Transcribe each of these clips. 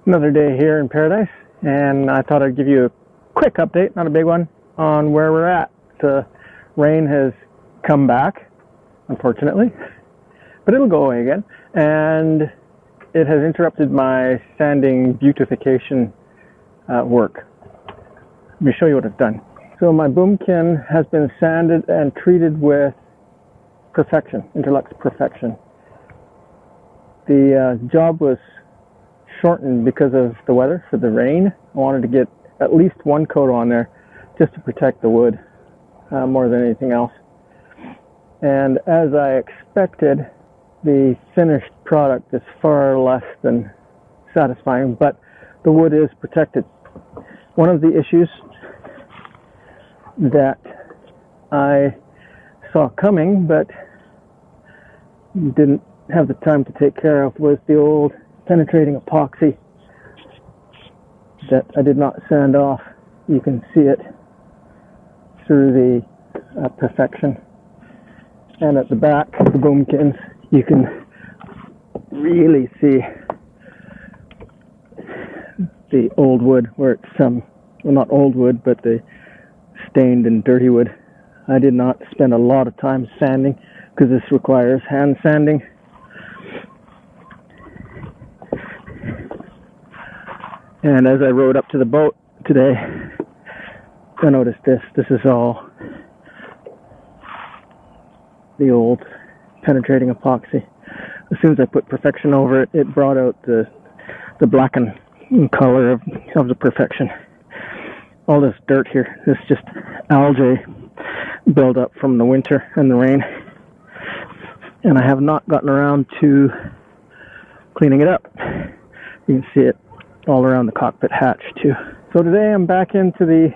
Another day here in paradise, and I thought I'd give you a quick update, not a big one, on where we're at. The rain has come back, unfortunately, but it'll go away again, and it has interrupted my sanding beautification work. Let me show you what I've done. So my boomkin has been sanded and treated with Perfection, Interlux Perfection. The job was shortened because of the weather, for the rain. I wanted to get at least one coat on there just to protect the wood more than anything else. And as I expected, the finished product is far less than satisfying, but the wood is protected. One of the issues that I saw coming but didn't have the time to take care of was the old penetrating epoxy that I did not sand off. You can see it through the Perfection, and at the back of the boomkins you can really see the old wood where it's well, not old wood, but the stained and dirty wood. I did not spend a lot of time sanding because this requires hand sanding. And as I rode up to the boat today, I noticed this. This is all the old penetrating epoxy. As soon as I put Perfection over it, it brought out the blackened color of the Perfection. All this dirt here, this is just algae build up from the winter and the rain. And I have not gotten around to cleaning it up. You can see it all around the cockpit hatch too. So today I'm back into the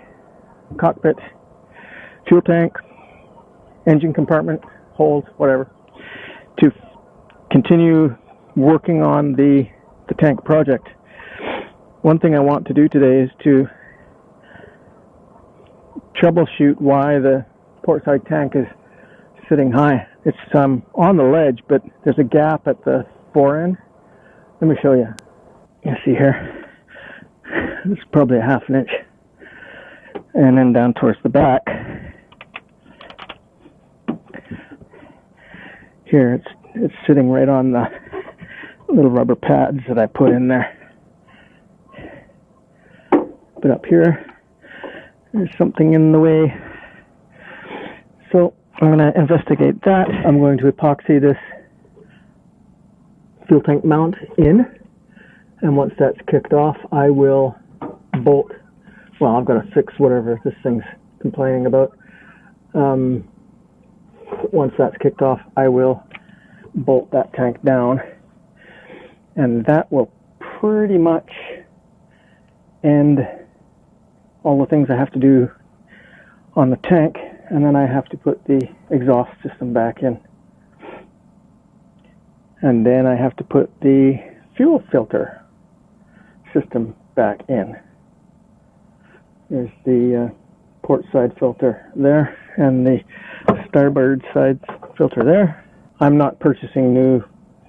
cockpit, fuel tank, engine compartment, holes, whatever, to continue working on the tank project. One thing I want to do today is to troubleshoot why the port side tank is sitting high. It's on the ledge, but there's a gap at the fore end. Let me show you. You see here, it's probably a half an inch, and then down towards the back here, it's sitting right on the little rubber pads that I put in there. But up here, there's something in the way, so I'm going to investigate that. I'm going to epoxy this fuel tank mount in. And once that's kicked off, I will bolt. Well, I've got to fix whatever this thing's complaining about. Once that's kicked off, I will bolt that tank down. And that will pretty much end all the things I have to do on the tank. And then I have to put the exhaust system back in. And then I have to put the fuel filter system back in. There's the port side filter there and the starboard side filter there. I'm not purchasing new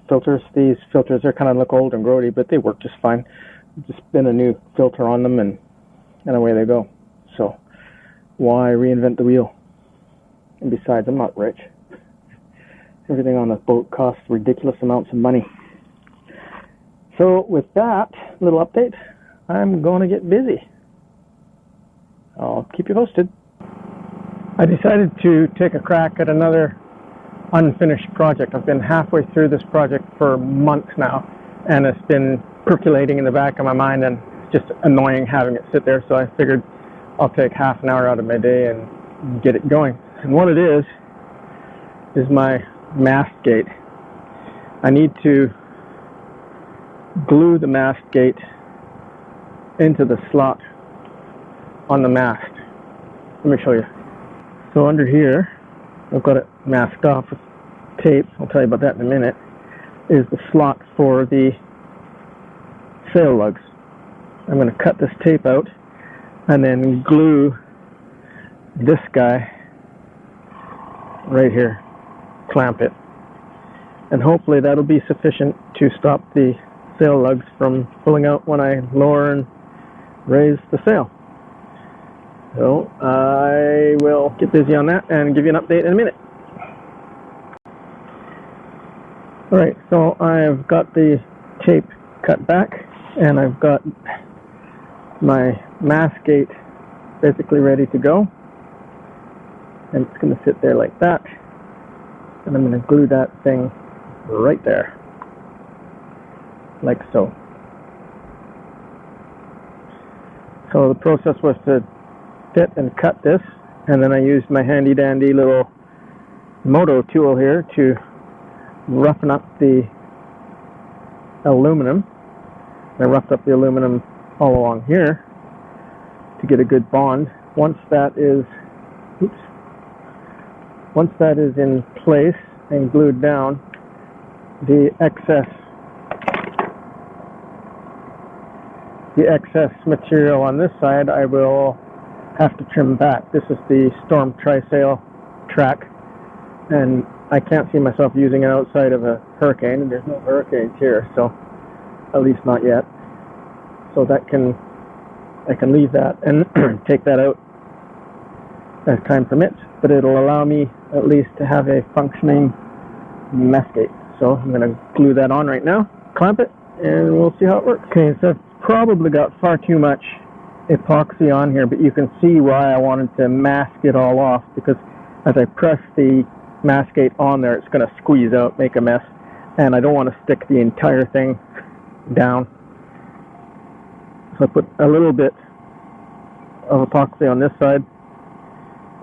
filters. These filters are kind of look old and grody, but they work just fine. Just spin a new filter on them and away they go. So why reinvent the wheel? And besides, I'm not rich. Everything on the boat costs ridiculous amounts of money. So with that little update, I'm going to get busy. I'll keep you posted. I decided to take a crack at another unfinished project. I've been halfway through this project for months now, and it's been percolating in the back of my mind, and it's just annoying having it sit there, so I figured I'll take half an hour out of my day and get it going. And what it is my mast gate. I need to glue the mast gate into the slot on the mast. Let me show you. So under here, I've got it masked off with tape. I'll tell you about that in a minute. Is the slot for the sail lugs. I'm going to cut this tape out and then glue this guy right here. Clamp it. And hopefully that'll be sufficient to stop the sail lugs from pulling out when I lower and raise the sail. So I will get busy on that and give you an update in a minute. Alright, so I've got the tape cut back and I've got my mast gate basically ready to go. And it's going to sit there like that. And I'm going to glue that thing right there. Like so. So the process was to fit and cut this, and then I used my handy dandy little moto tool here to roughen up the aluminum. I roughed up the aluminum all along here to get a good bond. Once that is in place and glued down, the excess material on this side I will have to trim back. This is the Storm Tri-Sail track, and I can't see myself using it outside of a hurricane, and there's no hurricanes here, so at least not yet. So I can leave that and take that out as time permits, but it'll allow me at least to have a functioning mast gate. So I'm going to glue that on right now, clamp it, and we'll see how it works. Okay, so I've probably got far too much epoxy on here, but you can see why I wanted to mask it all off, because as I press the mast gate on there, it's going to squeeze out, make a mess, and I don't want to stick the entire thing down. So I put a little bit of epoxy on this side,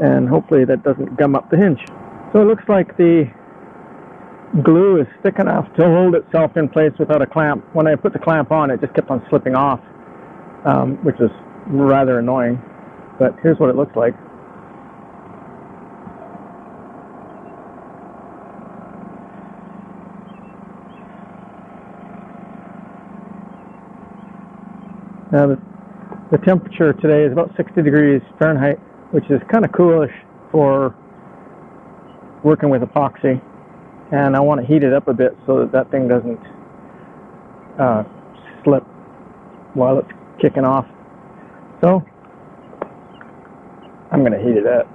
and hopefully that doesn't gum up the hinge. So it looks like the glue is thick enough to hold itself in place without a clamp. When I put the clamp on, it just kept on slipping off, which is rather annoying, but here's what it looks like. Now the temperature today is about 60 degrees Fahrenheit, which is kind of coolish for working with epoxy, and I want to heat it up a bit so that thing doesn't slip while it's kicking off. So I'm going to heat it up.